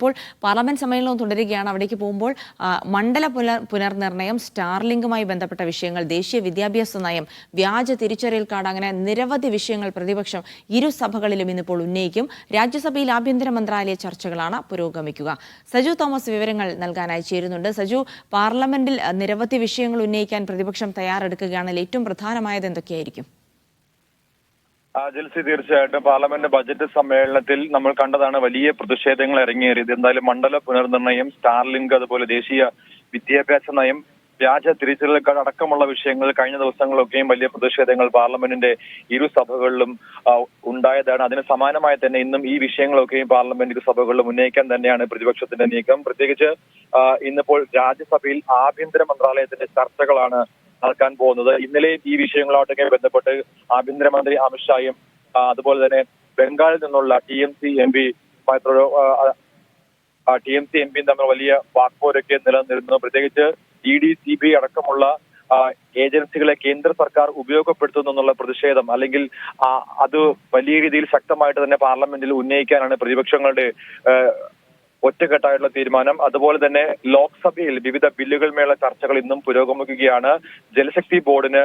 ഇപ്പോൾ പാർലമെന്റ് സമ്മേളനവും തുടരുകയാണ്. അവിടേക്ക് പോകുമ്പോൾ മണ്ഡല പുനർനിർണയം, സ്റ്റാർലിങ്കുമായി ബന്ധപ്പെട്ട വിഷയങ്ങൾ, ദേശീയ വിദ്യാഭ്യാസ നയം, വ്യാജ തിരിച്ചറിയൽ കാർഡ്, അങ്ങനെ നിരവധി വിഷയങ്ങൾ പ്രതിപക്ഷം ഇരു സഭകളിലും ഇന്നിപ്പോൾ ഉന്നയിക്കും. രാജ്യസഭയിൽ ആഭ്യന്തര മന്ത്രാലയ ചർച്ചകളാണ് പുരോഗമിക്കുക. സജു തോമസ് വിവരങ്ങൾ നൽകാനായി ചേരുന്നുണ്ട്. സജു, പാർലമെന്റിൽ നിരവധി വിഷയങ്ങൾ ഉന്നയിക്കാൻ പ്രതിപക്ഷം തയ്യാറെടുക്കുകയാണെങ്കിൽ ഏറ്റവും പ്രധാനമായത് എന്തൊക്കെയായിരിക്കും? ജിൽസി, തീർച്ചയായിട്ടും പാർലമെന്റ് ബജറ്റ് സമ്മേളനത്തിൽ നമ്മൾ കണ്ടതാണ് വലിയ പ്രതിഷേധങ്ങൾ ഇറങ്ങിയേറിയത്. എന്തായാലും മണ്ഡല പുനർനിർണയം, സ്റ്റാർലിങ്ക്, അതുപോലെ ദേശീയ വിദ്യാഭ്യാസ നയം, വ്യാജ തിരിച്ചറിയൽ കാർഡ് അടക്കമുള്ള വിഷയങ്ങൾ കഴിഞ്ഞ ദിവസങ്ങളൊക്കെയും വലിയ പ്രതിഷേധങ്ങൾ പാർലമെന്റിന്റെ ഇരു സഭകളിലും ഉണ്ടായതാണ്. അതിന് സമാനമായി തന്നെ ഇന്നും ഈ വിഷയങ്ങളൊക്കെയും പാർലമെന്റ് ഇരു സഭകളിലും ഉന്നയിക്കാൻ തന്നെയാണ് പ്രതിപക്ഷത്തിന്റെ നീക്കം. പ്രത്യേകിച്ച് ഇന്നിപ്പോൾ രാജ്യസഭയിൽ ആഭ്യന്തര മന്ത്രാലയത്തിന്റെ ചർച്ചകളാണ് നടക്കാൻ പോകുന്നത്. ഇന്നലെയും ഈ വിഷയങ്ങളോട്ടൊക്കെ ബന്ധപ്പെട്ട് ആഭ്യന്തരമന്ത്രി അമിത്ഷായും അതുപോലെ തന്നെ ബംഗാളിൽ നിന്നുള്ള TMC എംപിയും തമ്മിൽ വലിയ വാക്പോരൊക്കെ നിലനിന്നിരുന്നു. പ്രത്യേകിച്ച് ED, CBI അടക്കമുള്ള ഏജൻസികളെ കേന്ദ്ര സർക്കാർ ഉപയോഗപ്പെടുത്തുന്നു എന്നുള്ള പ്രതിഷേധം, അല്ലെങ്കിൽ അത് വലിയ രീതിയിൽ ശക്തമായിട്ട് തന്നെ പാർലമെന്റിൽ ഉന്നയിക്കാനാണ് പ്രതിപക്ഷങ്ങളുടെ ഒറ്റക്കെട്ടായിട്ടുള്ള തീരുമാനം. അതുപോലെ തന്നെ ലോക്സഭയിൽ വിവിധ ബില്ലുകൾമേലുള്ള ചർച്ചകൾ ഇന്നും പുരോഗമിക്കുകയാണ്. ജലശക്തി ബോർഡിന്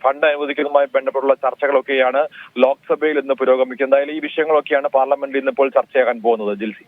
ഫണ്ട് അനുവദിക്കുന്നതുമായി ബന്ധപ്പെട്ടുള്ള ചർച്ചകളൊക്കെയാണ് ലോക്സഭയിൽ ഇന്ന് പുരോഗമിക്കുന്നത്. എന്തായാലും ഈ വിഷയങ്ങളൊക്കെയാണ് പാർലമെന്റിൽ ഇന്നിപ്പോൾ ചർച്ചയാകാൻ പോകുന്നത്. ജിൽസി.